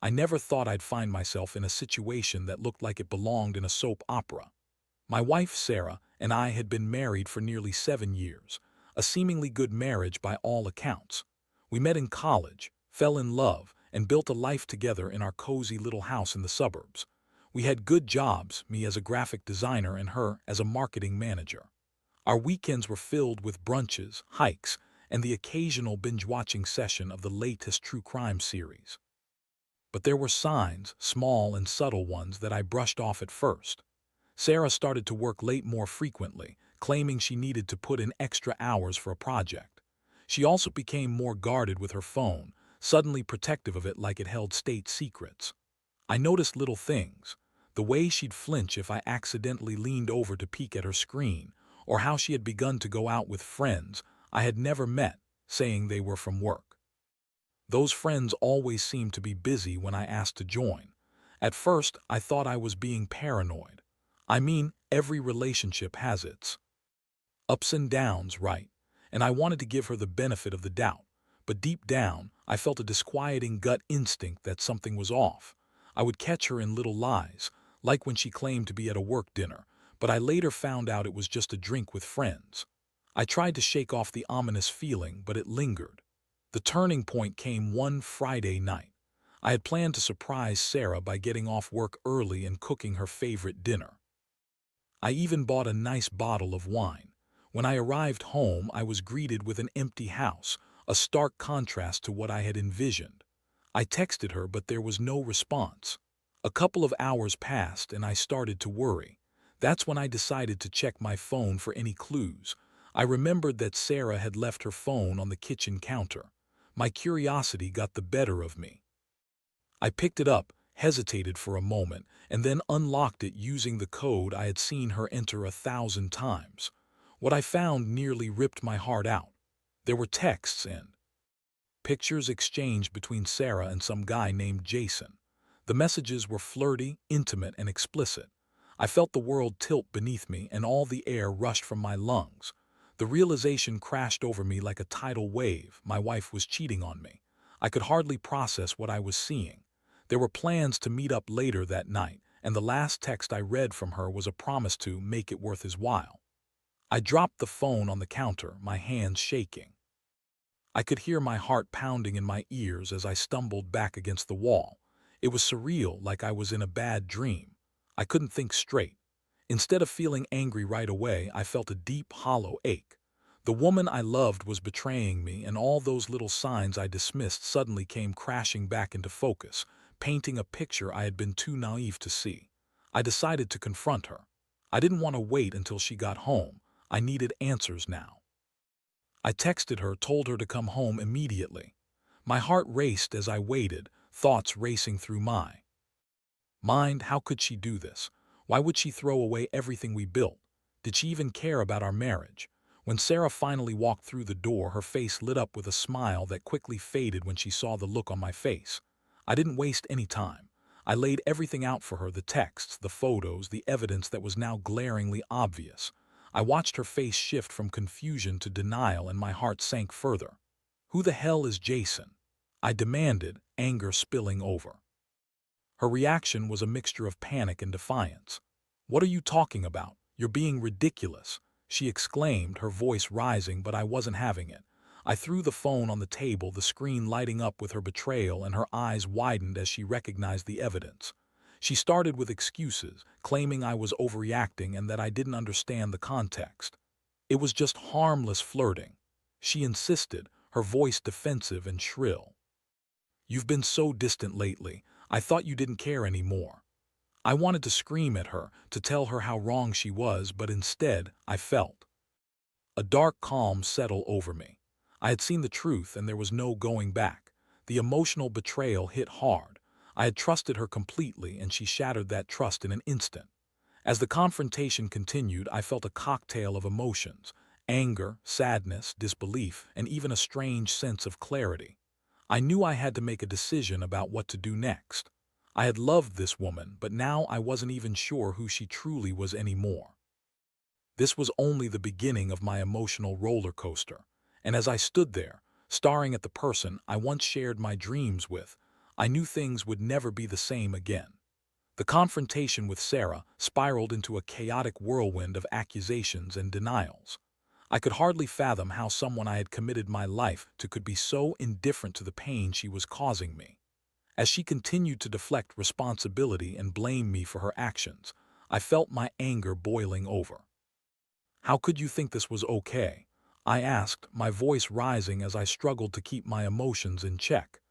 I never thought I'd find myself in a situation that looked like it belonged in a soap opera. My wife, Sarah, and I had been married for nearly 7 years, a seemingly good marriage by all accounts. We met in college, fell in love, and built a life together in our cozy little house in the suburbs. We had good jobs, me as a graphic designer and her as a marketing manager. Our weekends were filled with brunches, hikes, and the occasional binge-watching session of the latest true crime series. But there were signs, small and subtle ones, that I brushed off at first. Sarah started to work late more frequently, claiming she needed to put in extra hours for a project. She also became more guarded with her phone, suddenly protective of it like it held state secrets. I noticed little things, the way she'd flinch if I accidentally leaned over to peek at her screen, or how she had begun to go out with friends I had never met, saying they were from work. Those friends always seemed to be busy when I asked to join. At first, I thought I was being paranoid. I mean, every relationship has its ups and downs, right? And I wanted to give her the benefit of the doubt. But deep down, I felt a disquieting gut instinct that something was off. I would catch her in little lies, like when she claimed to be at a work dinner, but I later found out it was just a drink with friends. I tried to shake off the ominous feeling, but it lingered. The turning point came one Friday night. I had planned to surprise Sarah by getting off work early and cooking her favorite dinner. I even bought a nice bottle of wine. When I arrived home, I was greeted with an empty house, a stark contrast to what I had envisioned. I texted her, but there was no response. A couple of hours passed, and I started to worry. That's when I decided to check my phone for any clues. I remembered that Sarah had left her phone on the kitchen counter. My curiosity got the better of me. I picked it up, hesitated for a moment, and then unlocked it using the code I had seen her enter 1,000 times. What I found nearly ripped my heart out. There were texts and pictures exchanged between Sarah and some guy named Jason. The messages were flirty, intimate, and explicit. I felt the world tilt beneath me and all the air rushed from my lungs. The realization crashed over me like a tidal wave. My wife was cheating on me. I could hardly process what I was seeing. There were plans to meet up later that night, and the last text I read from her was a promise to make it worth his while. I dropped the phone on the counter, my hands shaking. I could hear my heart pounding in my ears as I stumbled back against the wall. It was surreal, like I was in a bad dream. I couldn't think straight. Instead of feeling angry right away, I felt a deep, hollow ache. The woman I loved was betraying me, and all those little signs I dismissed suddenly came crashing back into focus, painting a picture I had been too naive to see. I decided to confront her. I didn't want to wait until she got home. I needed answers now. I texted her, told her to come home immediately. My heart raced as I waited, thoughts racing through my mind. How could she do this? Why would she throw away everything we built? Did she even care about our marriage? When Sarah finally walked through the door, her face lit up with a smile that quickly faded when she saw the look on my face. I didn't waste any time. I laid everything out for her, the texts, the photos, the evidence that was now glaringly obvious. I watched her face shift from confusion to denial, and my heart sank further. Who the hell is Jason? I demanded, anger spilling over. Her reaction was a mixture of panic and defiance. "What are you talking about? You're being ridiculous," she exclaimed, her voice rising, but I wasn't having it. I threw the phone on the table, the screen lighting up with her betrayal, and her eyes widened as she recognized the evidence. She started with excuses, claiming I was overreacting and that I didn't understand the context. It was just harmless flirting. She insisted, her voice defensive and shrill. "You've been so distant lately. I thought you didn't care anymore." I wanted to scream at her, to tell her how wrong she was, but instead, I felt a dark calm settle over me. I had seen the truth, and there was no going back. The emotional betrayal hit hard. I had trusted her completely, and she shattered that trust in an instant. As the confrontation continued, I felt a cocktail of emotions: anger, sadness, disbelief, and even a strange sense of clarity. I knew I had to make a decision about what to do next. I had loved this woman, but now I wasn't even sure who she truly was anymore. This was only the beginning of my emotional roller coaster, and as I stood there, staring at the person I once shared my dreams with, I knew things would never be the same again. The confrontation with Sarah spiraled into a chaotic whirlwind of accusations and denials. I could hardly fathom how someone I had committed my life to could be so indifferent to the pain she was causing me. As she continued to deflect responsibility and blame me for her actions, I felt my anger boiling over. "How could you think this was okay?" I asked, my voice rising as I struggled to keep my emotions in check.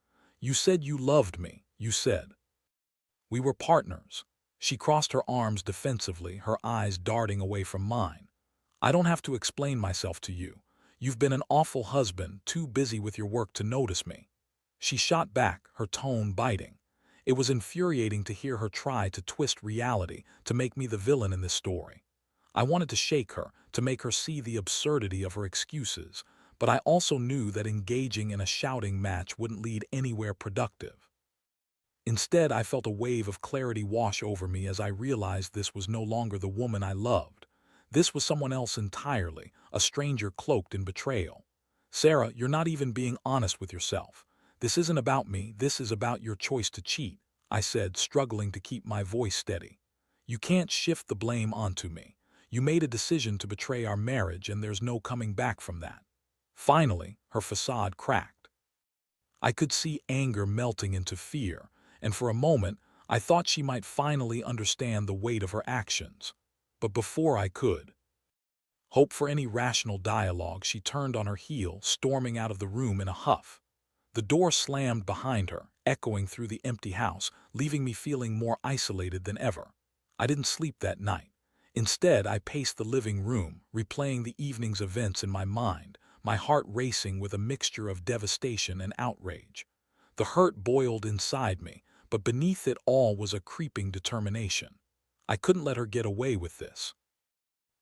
"You said you loved me, you said. We were partners." She crossed her arms defensively, her eyes darting away from mine. "I don't have to explain myself to you. You've been an awful husband, too busy with your work to notice me." She shot back, her tone biting. It was infuriating to hear her try to twist reality to make me the villain in this story. I wanted to shake her, to make her see the absurdity of her excuses, but I also knew that engaging in a shouting match wouldn't lead anywhere productive. Instead, I felt a wave of clarity wash over me as I realized this was no longer the woman I loved. This was someone else entirely, a stranger cloaked in betrayal. "Sarah, you're not even being honest with yourself. This isn't about me, this is about your choice to cheat," I said, struggling to keep my voice steady. "You can't shift the blame onto me. You made a decision to betray our marriage and there's no coming back from that." Finally, her facade cracked. I could see anger melting into fear, and for a moment I thought she might finally understand the weight of her actions. But before I could hope for any rational dialogue, she turned on her heel, storming out of the room in a huff. The door slammed behind her, echoing through the empty house, leaving me feeling more isolated than ever. I didn't sleep that night. Instead, I paced the living room, replaying the evening's events in my mind, my heart racing with a mixture of devastation and outrage. The hurt boiled inside me, but beneath it all was a creeping determination. I couldn't let her get away with this.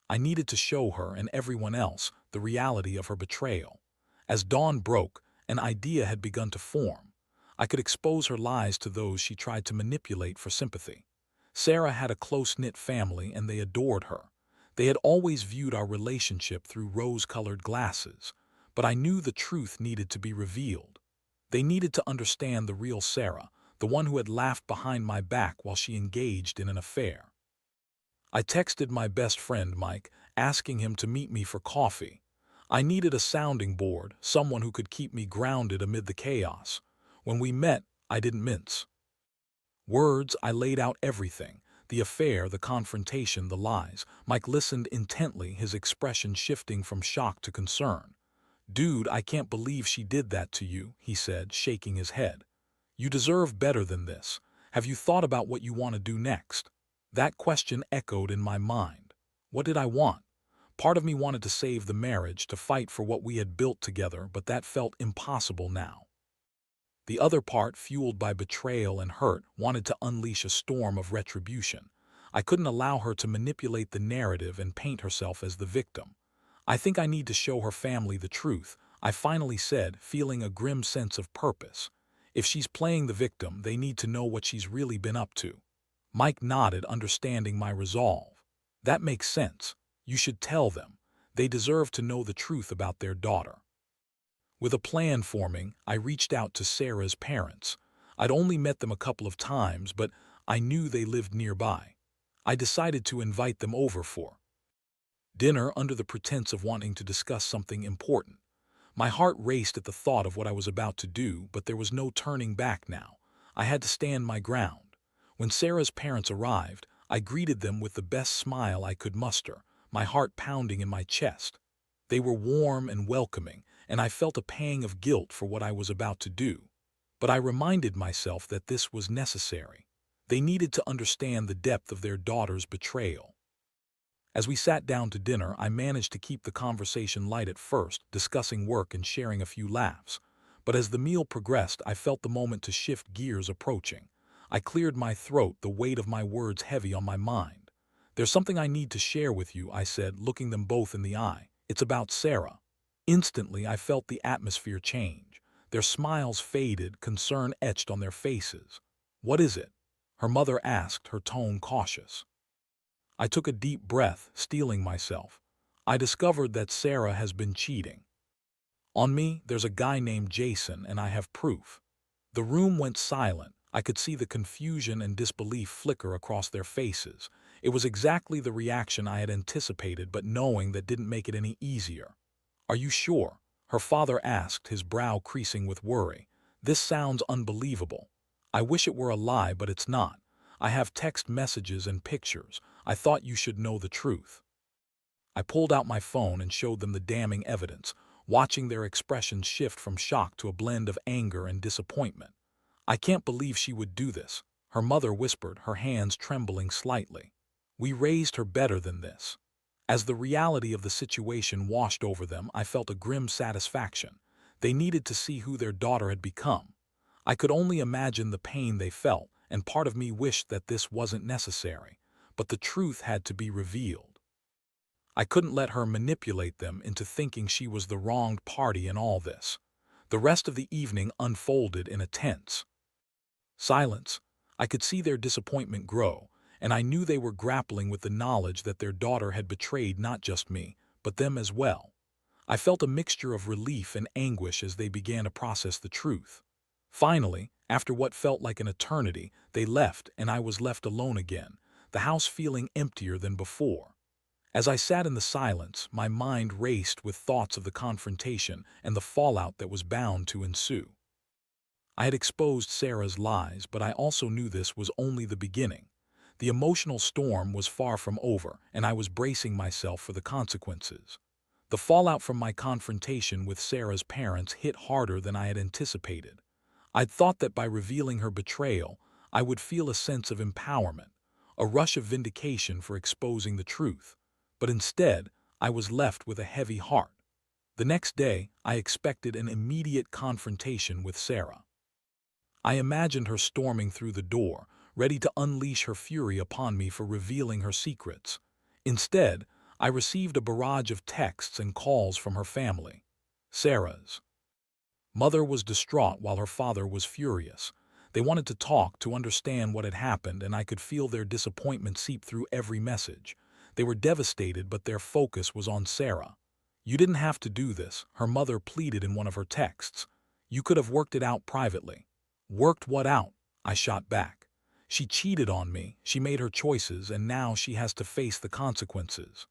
I needed to show her and everyone else the reality of her betrayal. As dawn broke, an idea had begun to form. I could expose her lies to those she tried to manipulate for sympathy. Sarah had a close-knit family and they adored her. They had always viewed our relationship through rose-colored glasses, but I knew the truth needed to be revealed. They needed to understand the real Sarah, the one who had laughed behind my back while she engaged in an affair. I texted my best friend, Mike, asking him to meet me for coffee. I needed a sounding board, someone who could keep me grounded amid the chaos. When we met, I didn't mince words. I laid out everything: the affair, the confrontation, the lies. Mike listened intently, his expression shifting from shock to concern. "Dude, I can't believe she did that to you," he said, shaking his head. "You deserve better than this. Have you thought about what you want to do next?" That question echoed in my mind. What did I want? Part of me wanted to save the marriage, to fight for what we had built together, but that felt impossible now. The other part, fueled by betrayal and hurt, wanted to unleash a storm of retribution. I couldn't allow her to manipulate the narrative and paint herself as the victim. "I think I need to show her family the truth," I finally said, feeling a grim sense of purpose. "If she's playing the victim, they need to know what she's really been up to." Mike nodded, understanding my resolve. "That makes sense. You should tell them. They deserve to know the truth about their daughter." With a plan forming, I reached out to Sarah's parents. I'd only met them a couple of times, but I knew they lived nearby. I decided to invite them over for dinner under the pretense of wanting to discuss something important. My heart raced at the thought of what I was about to do, but there was no turning back now. I had to stand my ground. When Sarah's parents arrived, I greeted them with the best smile I could muster, my heart pounding in my chest. They were warm and welcoming, and I felt a pang of guilt for what I was about to do. But I reminded myself that this was necessary. They needed to understand the depth of their daughter's betrayal. As we sat down to dinner, I managed to keep the conversation light at first, discussing work and sharing a few laughs. But as the meal progressed, I felt the moment to shift gears approaching. I cleared my throat, the weight of my words heavy on my mind. "There's something I need to share with you," I said, looking them both in the eye. "It's about Sarah." Instantly, I felt the atmosphere change. Their smiles faded, concern etched on their faces. "What is it?" her mother asked, her tone cautious. I took a deep breath, steeling myself. "I discovered that Sarah has been cheating on me. There's a guy named Jason, and I have proof." The room went silent. I could see the confusion and disbelief flicker across their faces. It was exactly the reaction I had anticipated, but knowing that didn't make it any easier. "Are you sure?" her father asked, his brow creasing with worry. "This sounds unbelievable. I wish it were a lie, but it's not. I have text messages and pictures. I thought you should know the truth." I pulled out my phone and showed them the damning evidence, watching their expressions shift from shock to a blend of anger and disappointment. "I can't believe she would do this," her mother whispered, her hands trembling slightly. "We raised her better than this." As the reality of the situation washed over them, I felt a grim satisfaction. They needed to see who their daughter had become. I could only imagine the pain they felt, and part of me wished that this wasn't necessary. But the truth had to be revealed. I couldn't let her manipulate them into thinking she was the wronged party in all this. The rest of the evening unfolded in a tense silence. I could see their disappointment grow, and I knew they were grappling with the knowledge that their daughter had betrayed not just me, but them as well. I felt a mixture of relief and anguish as they began to process the truth. Finally, after what felt like an eternity, they left and I was left alone again, the house feeling emptier than before. As I sat in the silence, my mind raced with thoughts of the confrontation and the fallout that was bound to ensue. I had exposed Sarah's lies, but I also knew this was only the beginning. The emotional storm was far from over, and I was bracing myself for the consequences. The fallout from my confrontation with Sarah's parents hit harder than I had anticipated. I'd thought that by revealing her betrayal, I would feel a sense of empowerment, a rush of vindication for exposing the truth. But instead, I was left with a heavy heart. The next day, I expected an immediate confrontation with Sarah. I imagined her storming through the door, ready to unleash her fury upon me for revealing her secrets. Instead, I received a barrage of texts and calls from her family. Sarah's mother was distraught while her father was furious. They wanted to talk, to understand what had happened, and I could feel their disappointment seep through every message. They were devastated, but their focus was on Sarah. "You didn't have to do this," her mother pleaded in one of her texts. "You could have worked it out privately." "Worked what out?" I shot back. "She cheated on me, she made her choices, and now she has to face the consequences."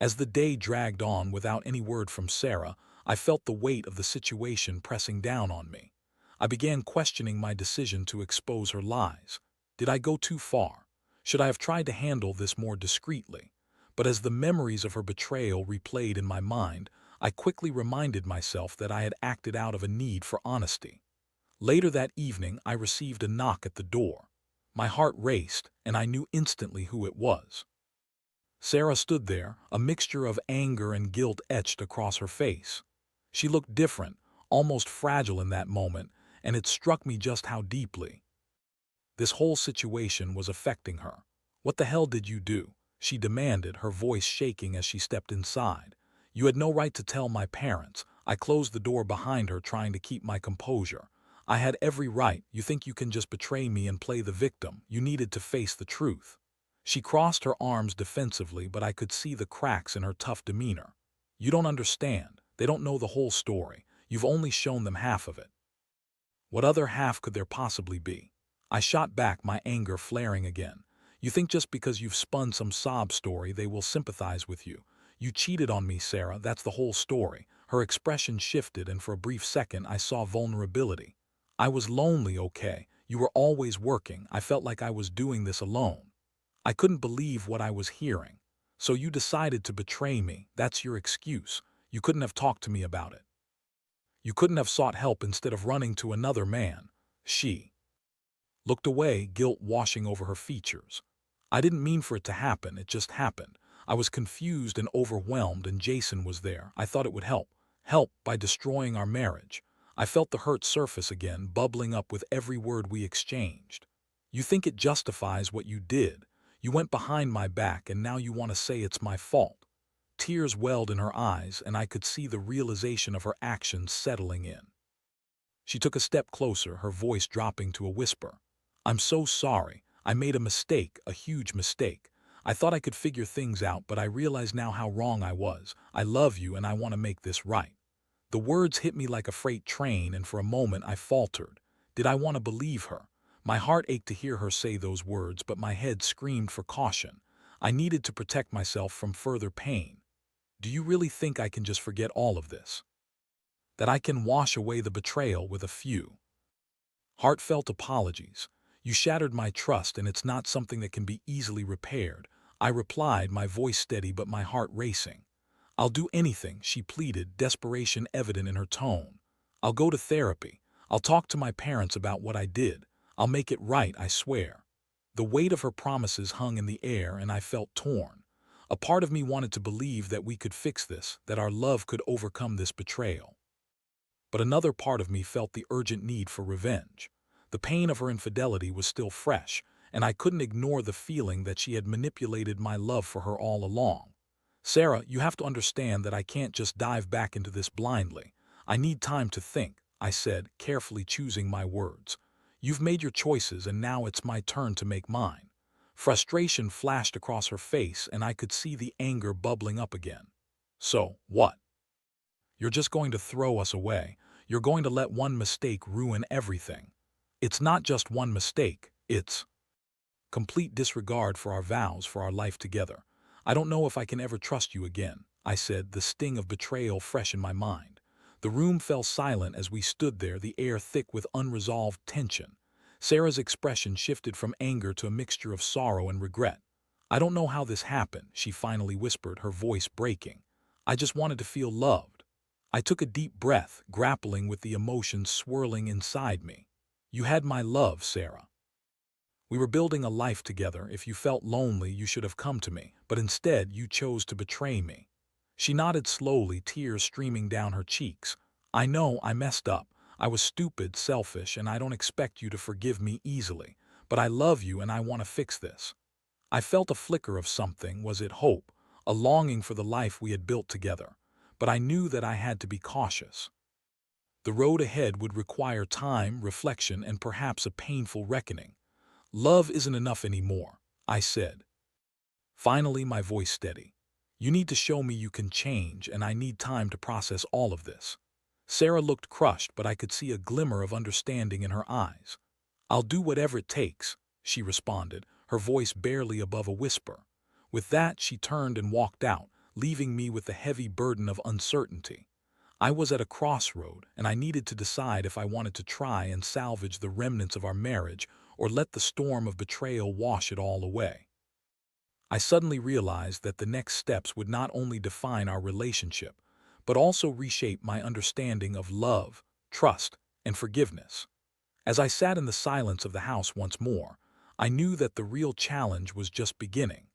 As the day dragged on without any word from Sarah, I felt the weight of the situation pressing down on me. I began questioning my decision to expose her lies. Did I go too far? Should I have tried to handle this more discreetly? But as the memories of her betrayal replayed in my mind, I quickly reminded myself that I had acted out of a need for honesty. Later that evening, I received a knock at the door. My heart raced, and I knew instantly who it was. Sarah stood there, a mixture of anger and guilt etched across her face. She looked different, almost fragile in that moment, and it struck me just how deeply this whole situation was affecting her. "What the hell did you do?" she demanded, her voice shaking as she stepped inside. "You had no right to tell my parents." I closed the door behind her, trying to keep my composure. "I had every right. You think you can just betray me and play the victim? You needed to face the truth." She crossed her arms defensively, but I could see the cracks in her tough demeanor. "You don't understand. They don't know the whole story. You've only shown them half of it." "What other half could there possibly be?" I shot back, my anger flaring again. "You think just because you've spun some sob story they will sympathize with you? You cheated on me, Sarah, that's the whole story." Her expression shifted, and for a brief second I saw vulnerability. "I was lonely, okay? You were always working. I felt like I was doing this alone." I couldn't believe what I was hearing. "So you decided to betray me, that's your excuse. You couldn't have talked to me about it. You couldn't have sought help instead of running to another man." She looked away, guilt washing over her features. "I didn't mean for it to happen, it just happened. I was confused and overwhelmed, and Jason was there. I thought it would help. Help by destroying our marriage." I felt the hurt surface again, bubbling up with every word we exchanged. "You think it justifies what you did. You went behind my back, and now you want to say it's my fault." Tears welled in her eyes, and I could see the realization of her actions settling in. She took a step closer, her voice dropping to a whisper. "I'm so sorry. I made a mistake, a huge mistake. I thought I could figure things out, but I realize now how wrong I was. I love you, and I want to make this right." The words hit me like a freight train, and for a moment I faltered. Did I want to believe her? My heart ached to hear her say those words, but my head screamed for caution. I needed to protect myself from further pain. Do you really think I can just forget all of this? That I can wash away the betrayal with a few heartfelt apologies? You shattered my trust, and it's not something that can be easily repaired, I replied, my voice steady but my heart racing. I'll do anything, she pleaded, desperation evident in her tone. I'll go to therapy. I'll talk to my parents about what I did. I'll make it right, I swear. The weight of her promises hung in the air, and I felt torn. A part of me wanted to believe that we could fix this, that our love could overcome this betrayal. But another part of me felt the urgent need for revenge. The pain of her infidelity was still fresh, and I couldn't ignore the feeling that she had manipulated my love for her all along. Sarah, you have to understand that I can't just dive back into this blindly. I need time to think, I said, carefully choosing my words. You've made your choices, and now it's my turn to make mine. Frustration flashed across her face, and I could see the anger bubbling up again. So, what? You're just going to throw us away? You're going to let one mistake ruin everything? It's not just one mistake, it's complete disregard for our vows, for our life together. I don't know if I can ever trust you again, I said, the sting of betrayal fresh in my mind. The room fell silent as we stood there, the air thick with unresolved tension. Sarah's expression shifted from anger to a mixture of sorrow and regret. I don't know how this happened, she finally whispered, her voice breaking. I just wanted to feel loved. I took a deep breath, grappling with the emotions swirling inside me. You had my love, Sarah. We were building a life together. If you felt lonely, you should have come to me, but instead you chose to betray me. She nodded slowly, tears streaming down her cheeks. I know I messed up. I was stupid, selfish, and I don't expect you to forgive me easily. But I love you, and I want to fix this. I felt a flicker of something. Was it hope? A longing for the life we had built together? But I knew that I had to be cautious. The road ahead would require time, reflection, and perhaps a painful reckoning. Love isn't enough anymore, I said, finally, my voice steady. You need to show me you can change, and I need time to process all of this. Sarah looked crushed, but I could see a glimmer of understanding in her eyes. I'll do whatever it takes, she responded, her voice barely above a whisper. With that, she turned and walked out, leaving me with the heavy burden of uncertainty. I was at a crossroad, and I needed to decide if I wanted to try and salvage the remnants of our marriage or let the storm of betrayal wash it all away. I suddenly realized that the next steps would not only define our relationship, but also reshape my understanding of love, trust, and forgiveness. As I sat in the silence of the house once more, I knew that the real challenge was just beginning.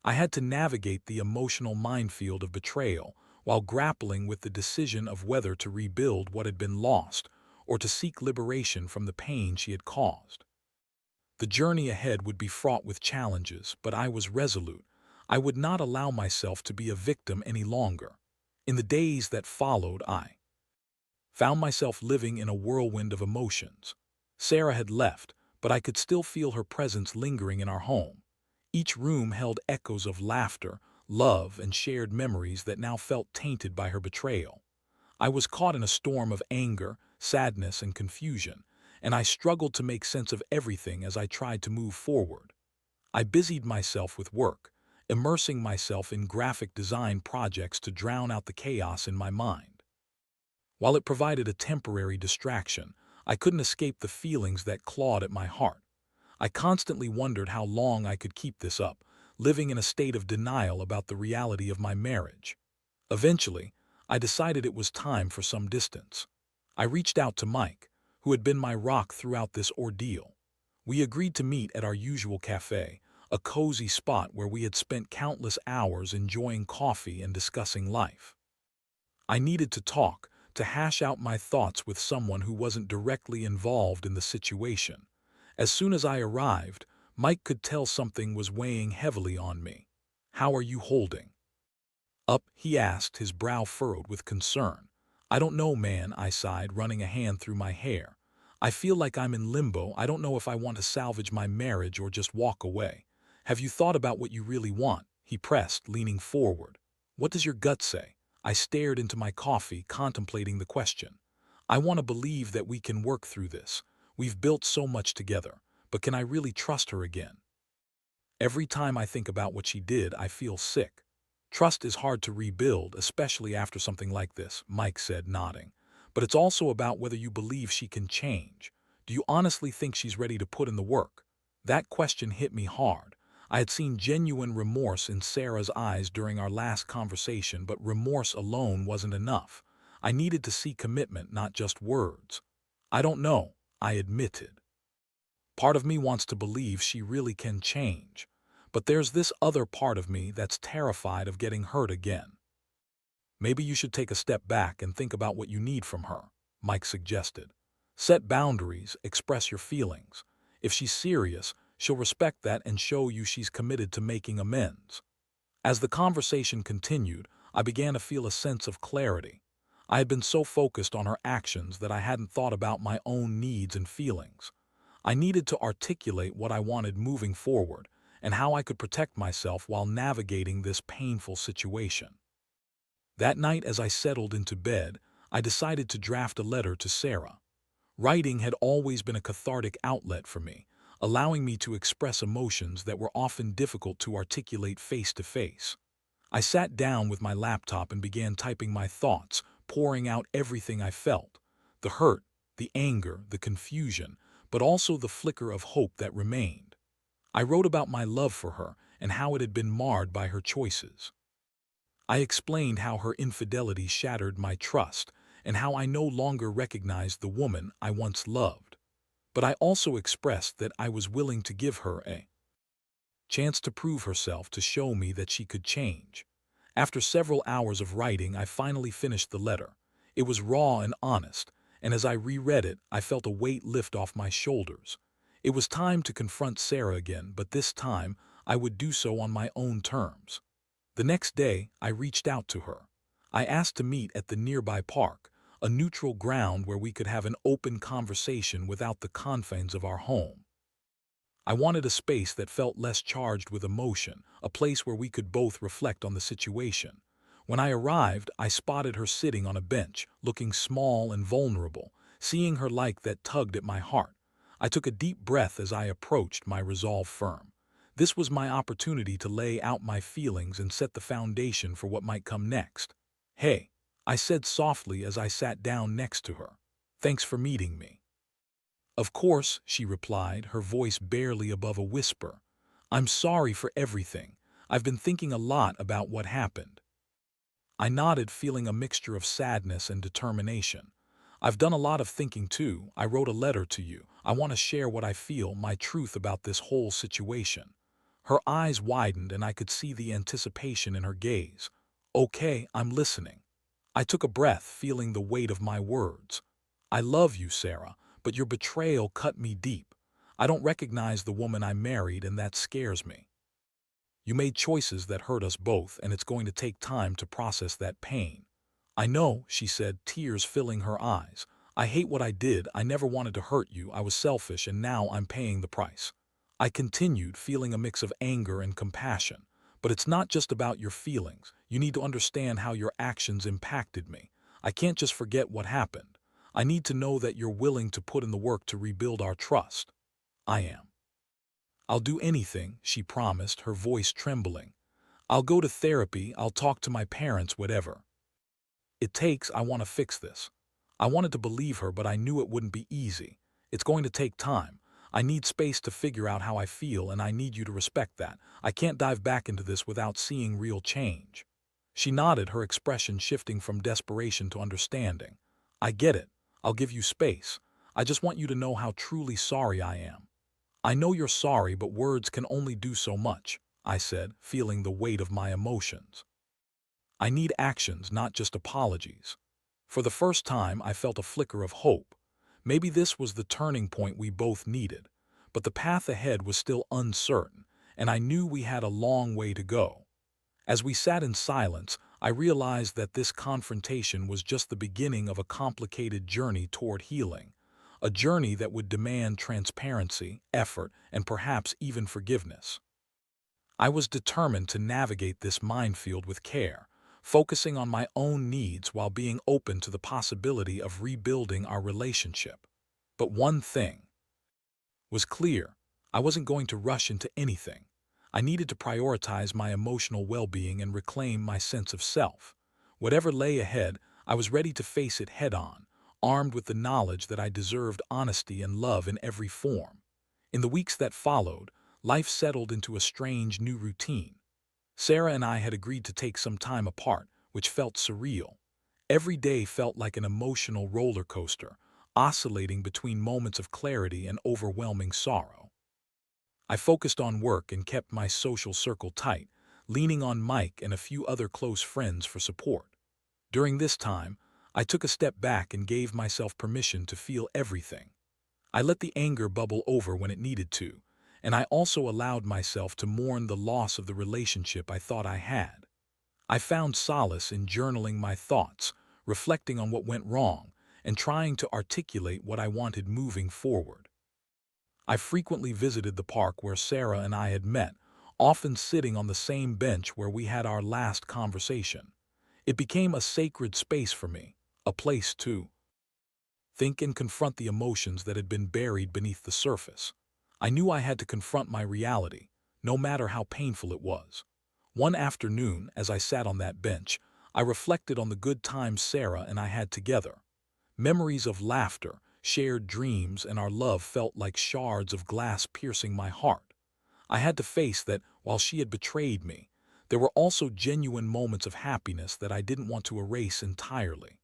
I had to navigate the emotional minefield of betrayal while grappling with the decision of whether to rebuild what had been lost or to seek liberation from the pain she had caused. The journey ahead would be fraught with challenges, but I was resolute. I would not allow myself to be a victim any longer. In the days that followed, I found myself living in a whirlwind of emotions. Sarah had left, but I could still feel her presence lingering in our home. Each room held echoes of laughter, love, and shared memories that now felt tainted by her betrayal. I was caught in a storm of anger, sadness, and confusion, and I struggled to make sense of everything as I tried to move forward. I busied myself with work, immersing myself in graphic design projects to drown out the chaos in my mind. While it provided a temporary distraction, I couldn't escape the feelings that clawed at my heart. I constantly wondered how long I could keep this up, living in a state of denial about the reality of my marriage. Eventually, I decided it was time for some distance. I reached out to Mike, who had been my rock throughout this ordeal. We agreed to meet at our usual cafe, a cozy spot where we had spent countless hours enjoying coffee and discussing life. I needed to talk, to hash out my thoughts with someone who wasn't directly involved in the situation. As soon as I arrived, Mike could tell something was weighing heavily on me. "How are you holding up?" he asked, his brow furrowed with concern. "I don't know, man," I sighed, running a hand through my hair. "I feel like I'm in limbo. I don't know if I want to salvage my marriage or just walk away." "Have you thought about what you really want?" he pressed, leaning forward. "What does your gut say?" I stared into my coffee, contemplating the question. "I want to believe that we can work through this. We've built so much together, but can I really trust her again? Every time I think about what she did, I feel sick. Trust is hard to rebuild, especially after something like this, Mike said, nodding. But it's also about whether you believe she can change. Do you honestly think she's ready to put in the work? That question hit me hard. I had seen genuine remorse in Sarah's eyes during our last conversation, but remorse alone wasn't enough. I needed to see commitment, not just words. I don't know, I admitted. Part of me wants to believe she really can change. But there's this other part of me that's terrified of getting hurt again. Maybe you should take a step back and think about what you need from her, Mike suggested. Set boundaries, express your feelings. If she's serious, she'll respect that and show you she's committed to making amends. As the conversation continued, I began to feel a sense of clarity. I had been so focused on her actions that I hadn't thought about my own needs and feelings. I needed to articulate what I wanted moving forward and how I could protect myself while navigating this painful situation. That night, as I settled into bed, I decided to draft a letter to Sarah. Writing had always been a cathartic outlet for me, allowing me to express emotions that were often difficult to articulate face to face. I sat down with my laptop and began typing my thoughts, pouring out everything I felt: the hurt, the anger, the confusion, but also the flicker of hope that remained. I wrote about my love for her and how it had been marred by her choices. I explained how her infidelity shattered my trust and how I no longer recognized the woman I once loved. But I also expressed that I was willing to give her a chance to prove herself, to show me that she could change. After several hours of writing, I finally finished the letter. It was raw and honest, and as I reread it, I felt a weight lift off my shoulders. It was time to confront Sarah again, but this time I would do so on my own terms. The next day, I reached out to her. I asked to meet at the nearby park, a neutral ground where we could have an open conversation without the confines of our home. I wanted a space that felt less charged with emotion, a place where we could both reflect on the situation. When I arrived, I spotted her sitting on a bench, looking small and vulnerable. Seeing her like that tugged at my heart. I took a deep breath as I approached, my resolve firm. This was my opportunity to lay out my feelings and set the foundation for what might come next. "Hey," I said softly as I sat down next to her. "Thanks for meeting me." "Of course," she replied, her voice barely above a whisper. "I'm sorry for everything. I've been thinking a lot about what happened." I nodded, feeling a mixture of sadness and determination. "I've done a lot of thinking too. I wrote a letter to you. I want to share what I feel, my truth about this whole situation." Her eyes widened and I could see the anticipation in her gaze. "Okay, I'm listening." I took a breath, feeling the weight of my words. "I love you, Sarah, but your betrayal cut me deep. I don't recognize the woman I married, and that scares me. You made choices that hurt us both, and it's going to take time to process that pain." "I know," she said, tears filling her eyes. "I hate what I did. I never wanted to hurt you. I was selfish, and now I'm paying the price." I continued, feeling a mix of anger and compassion. "But it's not just about your feelings. You need to understand how your actions impacted me. I can't just forget what happened. I need to know that you're willing to put in the work to rebuild our trust." "I am. I'll do anything," she promised, her voice trembling. "I'll go to therapy, I'll talk to my parents, whatever it takes. I want to fix this." I wanted to believe her, but I knew it wouldn't be easy. "It's going to take time. I need space to figure out how I feel, and I need you to respect that. I can't dive back into this without seeing real change." She nodded, her expression shifting from desperation to understanding. "I get it. I'll give you space. I just want you to know how truly sorry I am." "I know you're sorry, but words can only do so much," I said, feeling the weight of my emotions. "I need actions, not just apologies." For the first time, I felt a flicker of hope. Maybe this was the turning point we both needed. But the path ahead was still uncertain, and I knew we had a long way to go. As we sat in silence, I realized that this confrontation was just the beginning of a complicated journey toward healing. A journey that would demand transparency, effort, and perhaps even forgiveness. I was determined to navigate this minefield with care, focusing on my own needs while being open to the possibility of rebuilding our relationship. But one thing was clear. I wasn't going to rush into anything. I needed to prioritize my emotional well-being and reclaim my sense of self. Whatever lay ahead, I was ready to face it head-on, armed with the knowledge that I deserved honesty and love in every form. In the weeks that followed, life settled into a strange new routine. Sarah and I had agreed to take some time apart, which felt surreal. Every day felt like an emotional roller coaster, oscillating between moments of clarity and overwhelming sorrow. I focused on work and kept my social circle tight, leaning on Mike and a few other close friends for support. During this time, I took a step back and gave myself permission to feel everything. I let the anger bubble over when it needed to, and I also allowed myself to mourn the loss of the relationship I thought I had. I found solace in journaling my thoughts, reflecting on what went wrong, and trying to articulate what I wanted moving forward. I frequently visited the park where Sarah and I had met, often sitting on the same bench where we had our last conversation. It became a sacred space for me, a place to think and confront the emotions that had been buried beneath the surface. I knew I had to confront my reality, no matter how painful it was. One afternoon, as I sat on that bench, I reflected on the good times Sarah and I had together. Memories of laughter, shared dreams, and our love felt like shards of glass piercing my heart. I had to face that while she had betrayed me, there were also genuine moments of happiness that I didn't want to erase entirely.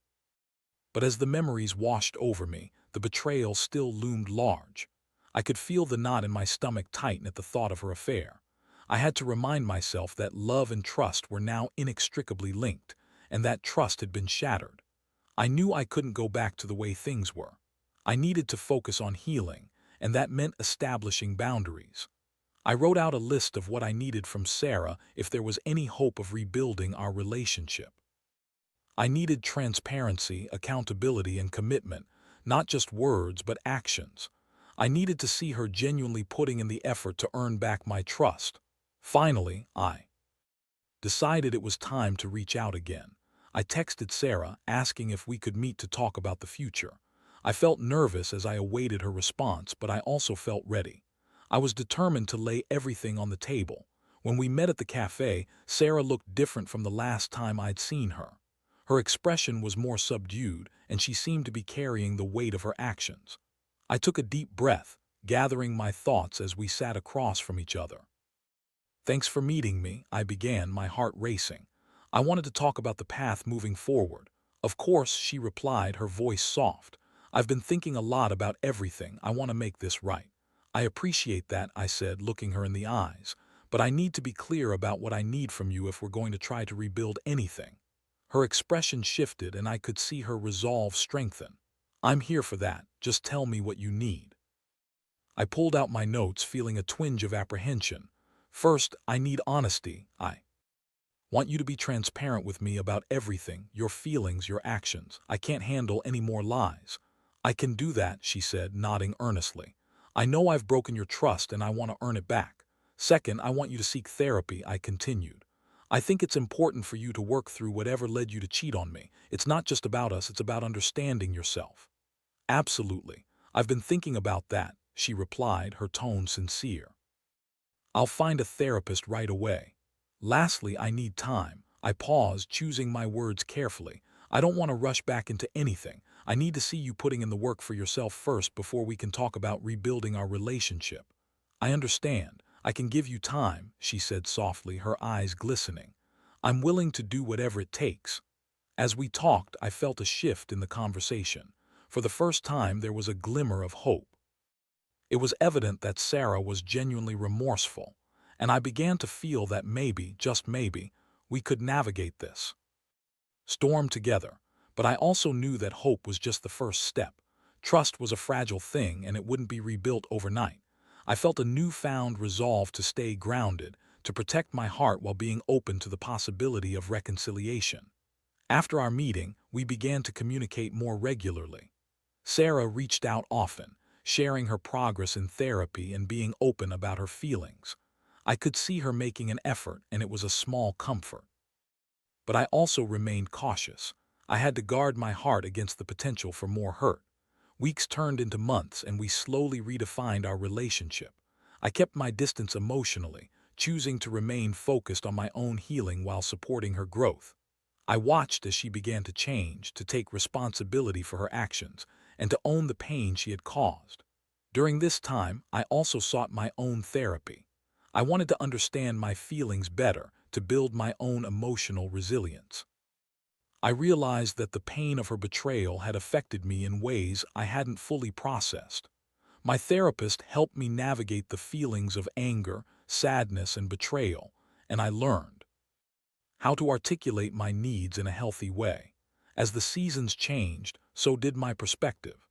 But as the memories washed over me, the betrayal still loomed large. I could feel the knot in my stomach tighten at the thought of her affair. I had to remind myself that love and trust were now inextricably linked, and that trust had been shattered. I knew I couldn't go back to the way things were. I needed to focus on healing, and that meant establishing boundaries. I wrote out a list of what I needed from Sarah if there was any hope of rebuilding our relationship. I needed transparency, accountability, and commitment, not just words but actions. I needed to see her genuinely putting in the effort to earn back my trust. Finally, I decided it was time to reach out again. I texted Sarah, asking if we could meet to talk about the future. I felt nervous as I awaited her response, but I also felt ready. I was determined to lay everything on the table. When we met at the cafe, Sarah looked different from the last time I'd seen her. Her expression was more subdued, and she seemed to be carrying the weight of her actions. I took a deep breath, gathering my thoughts as we sat across from each other. "Thanks for meeting me," I began, my heart racing. "I wanted to talk about the path moving forward." "Of course," she replied, her voice soft. "I've been thinking a lot about everything. I want to make this right." "I appreciate that," I said, looking her in the eyes. "But I need to be clear about what I need from you if we're going to try to rebuild anything." Her expression shifted, and I could see her resolve strengthen. "I'm here for that. Just tell me what you need." I pulled out my notes, feeling a twinge of apprehension. "First, I need honesty. I want you to be transparent with me about everything, your feelings, your actions. I can't handle any more lies." "I can do that," she said, nodding earnestly. "I know I've broken your trust and I want to earn it back." "Second, I want you to seek therapy," I continued. "I think it's important for you to work through whatever led you to cheat on me. It's not just about us, it's about understanding yourself." "Absolutely. I've been thinking about that," she replied, her tone sincere. "I'll find a therapist right away." "Lastly, I need time." I paused, choosing my words carefully. "I don't want to rush back into anything. I need to see you putting in the work for yourself first before we can talk about rebuilding our relationship." "I understand. I can give you time," she said softly, her eyes glistening. "I'm willing to do whatever it takes." As we talked, I felt a shift in the conversation. For the first time, there was a glimmer of hope. It was evident that Sarah was genuinely remorseful, and I began to feel that maybe, just maybe, we could navigate this storm together. But I also knew that hope was just the first step. Trust was a fragile thing, and it wouldn't be rebuilt overnight. I felt a newfound resolve to stay grounded, to protect my heart while being open to the possibility of reconciliation. After our meeting, we began to communicate more regularly. Sarah reached out often, sharing her progress in therapy and being open about her feelings. I could see her making an effort, and it was a small comfort. But I also remained cautious. I had to guard my heart against the potential for more hurt. Weeks turned into months and we slowly redefined our relationship. I kept my distance emotionally, choosing to remain focused on my own healing while supporting her growth. I watched as she began to change, to take responsibility for her actions, and to own the pain she had caused. During this time, I also sought my own therapy. I wanted to understand my feelings better, to build my own emotional resilience. I realized that the pain of her betrayal had affected me in ways I hadn't fully processed. My therapist helped me navigate the feelings of anger, sadness, and betrayal, and I learned how to articulate my needs in a healthy way. As the seasons changed, so did my perspective.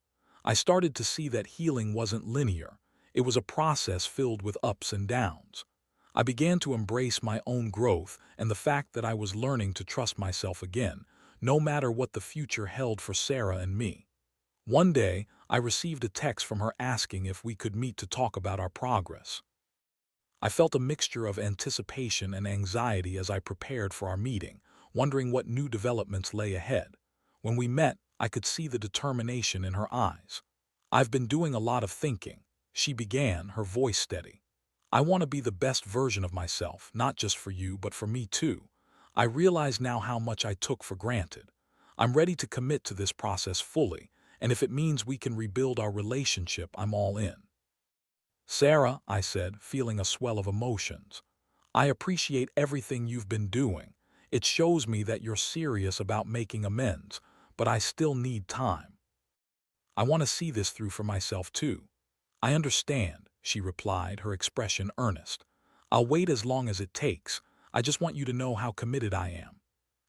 I started to see that healing wasn't linear. It was a process filled with ups and downs. I began to embrace my own growth and the fact that I was learning to trust myself again, no matter what the future held for Sarah and me. One day, I received a text from her asking if we could meet to talk about our progress. I felt a mixture of anticipation and anxiety as I prepared for our meeting, wondering what new developments lay ahead. When we met, I could see the determination in her eyes. "I've been doing a lot of thinking," she began, her voice steady. "I want to be the best version of myself, not just for you, but for me too. I realize now how much I took for granted. I'm ready to commit to this process fully, and if it means we can rebuild our relationship, I'm all in." "Sarah," I said, feeling a swell of emotions, "I appreciate everything you've been doing. It shows me that you're serious about making amends, but I still need time. I want to see this through for myself too." "I understand," she replied, her expression earnest. "I'll wait as long as it takes. I just want you to know how committed I am."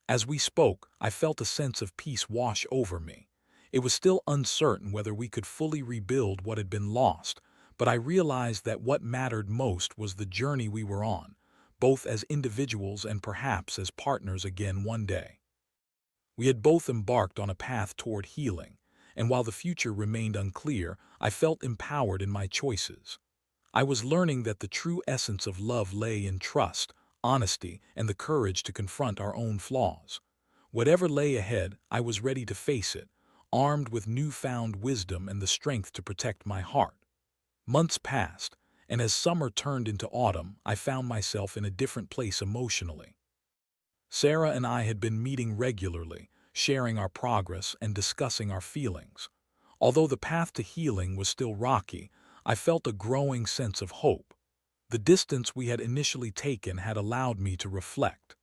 As we spoke, I felt a sense of peace wash over me. It was still uncertain whether we could fully rebuild what had been lost, but I realized that what mattered most was the journey we were on, both as individuals and perhaps as partners again one day. We had both embarked on a path toward healing, and while the future remained unclear, I felt empowered in my choices. I was learning that the true essence of love lay in trust, honesty, and the courage to confront our own flaws. Whatever lay ahead, I was ready to face it, armed with newfound wisdom and the strength to protect my heart. Months passed, and as summer turned into autumn, I found myself in a different place emotionally. Sarah and I had been meeting regularly, sharing our progress and discussing our feelings. Although the path to healing was still rocky, I felt a growing sense of hope. The distance we had initially taken had allowed me to reflect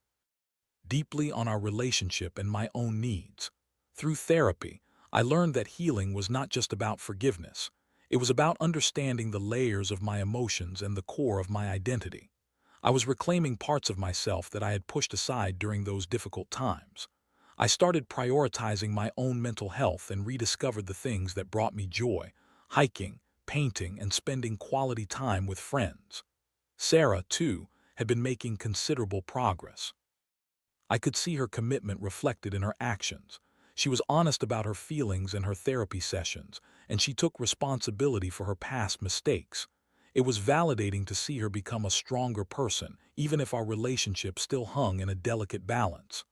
deeply on our relationship and my own needs. Through therapy, I learned that healing was not just about forgiveness. It was about understanding the layers of my emotions and the core of my identity. I was reclaiming parts of myself that I had pushed aside during those difficult times. I started prioritizing my own mental health and rediscovered the things that brought me joy: hiking, painting, and spending quality time with friends. Sarah, too, had been making considerable progress. I could see her commitment reflected in her actions. She was honest about her feelings in her therapy sessions, and she took responsibility for her past mistakes. It was validating to see her become a stronger person, even if our relationship still hung in a delicate balance.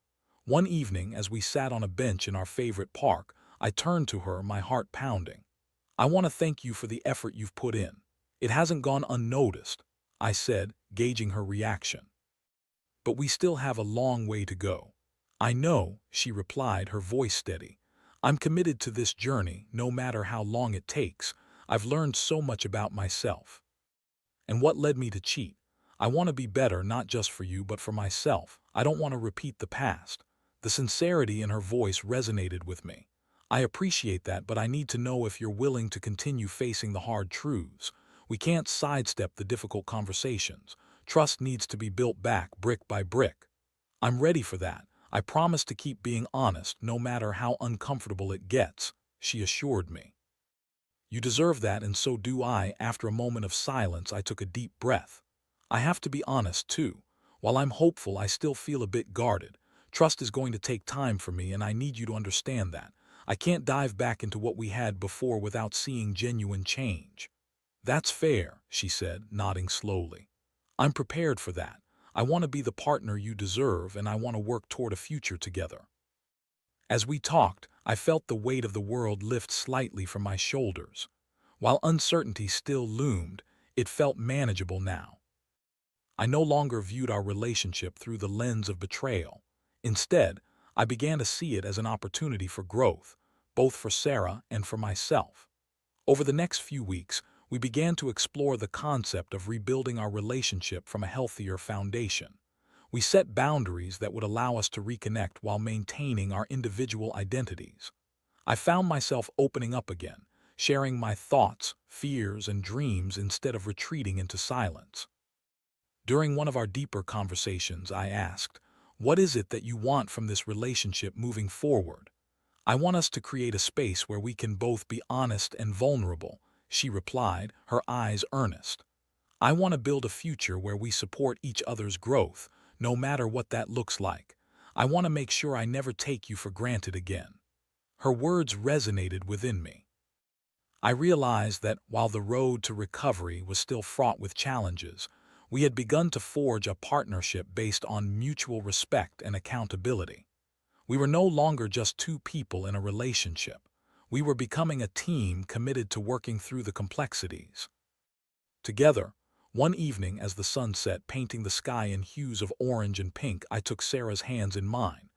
One evening, as we sat on a bench in our favorite park, I turned to her, my heart pounding. "I want to thank you for the effort you've put in. It hasn't gone unnoticed," I said, gauging her reaction. "But we still have a long way to go." "I know," she replied, her voice steady. "I'm committed to this journey, no matter how long it takes. I've learned so much about myself. And what led me to cheat? I want to be better, not just for you, but for myself. I don't want to repeat the past." The sincerity in her voice resonated with me. "I appreciate that, but I need to know if you're willing to continue facing the hard truths. We can't sidestep the difficult conversations. Trust needs to be built back brick by brick." "I'm ready for that. I promise to keep being honest, no matter how uncomfortable it gets," she assured me. "You deserve that, and so do I." After a moment of silence, I took a deep breath. "I have to be honest, too. While I'm hopeful, I still feel a bit guarded. Trust is going to take time for me, and I need you to understand that. I can't dive back into what we had before without seeing genuine change." "That's fair," she said, nodding slowly. "I'm prepared for that. I want to be the partner you deserve, and I want to work toward a future together." As we talked, I felt the weight of the world lift slightly from my shoulders. While uncertainty still loomed, it felt manageable now. I no longer viewed our relationship through the lens of betrayal. Instead, I began to see it as an opportunity for growth, both for Sarah and for myself. Over the next few weeks, we began to explore the concept of rebuilding our relationship from a healthier foundation. We set boundaries that would allow us to reconnect while maintaining our individual identities. I found myself opening up again, sharing my thoughts, fears, and dreams instead of retreating into silence. During one of our deeper conversations, I asked, "What is it that you want from this relationship moving forward?" "I want us to create a space where we can both be honest and vulnerable," she replied, her eyes earnest. "I want to build a future where we support each other's growth, no matter what that looks like. I want to make sure I never take you for granted again." Her words resonated within me. I realized that while the road to recovery was still fraught with challenges, we had begun to forge a partnership based on mutual respect and accountability. We were no longer just two people in a relationship. We were becoming a team committed to working through the complexities. Together, one evening as the sun set, painting the sky in hues of orange and pink, I took Sarah's hands in mine.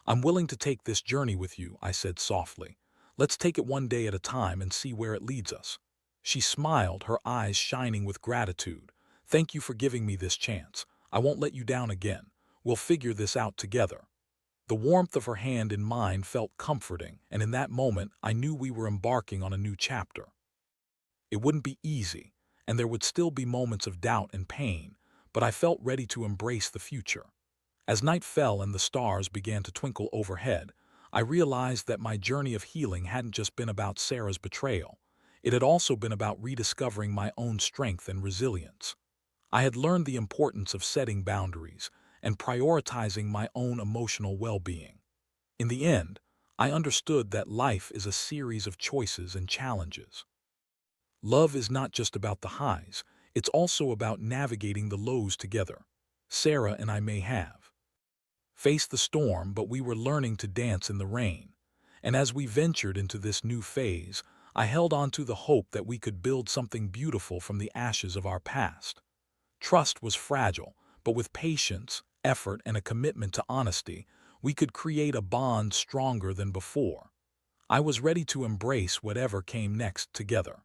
"I'm willing to take this journey with you," I said softly. "Let's take it one day at a time and see where it leads us." She smiled, her eyes shining with gratitude. "Thank you for giving me this chance. I won't let you down again. We'll figure this out together." The warmth of her hand in mine felt comforting, and in that moment I knew we were embarking on a new chapter. It wouldn't be easy, and there would still be moments of doubt and pain, but I felt ready to embrace the future. As night fell and the stars began to twinkle overhead, I realized that my journey of healing hadn't just been about Sarah's betrayal. It had also been about rediscovering my own strength and resilience. I had learned the importance of setting boundaries and prioritizing my own emotional well-being. In the end, I understood that life is a series of choices and challenges. Love is not just about the highs, it's also about navigating the lows together. Sarah and I may have faced the storm, but we were learning to dance in the rain. And as we ventured into this new phase, I held on to the hope that we could build something beautiful from the ashes of our past. Trust was fragile, but with patience, effort, and a commitment to honesty, we could create a bond stronger than before. I was ready to embrace whatever came next together.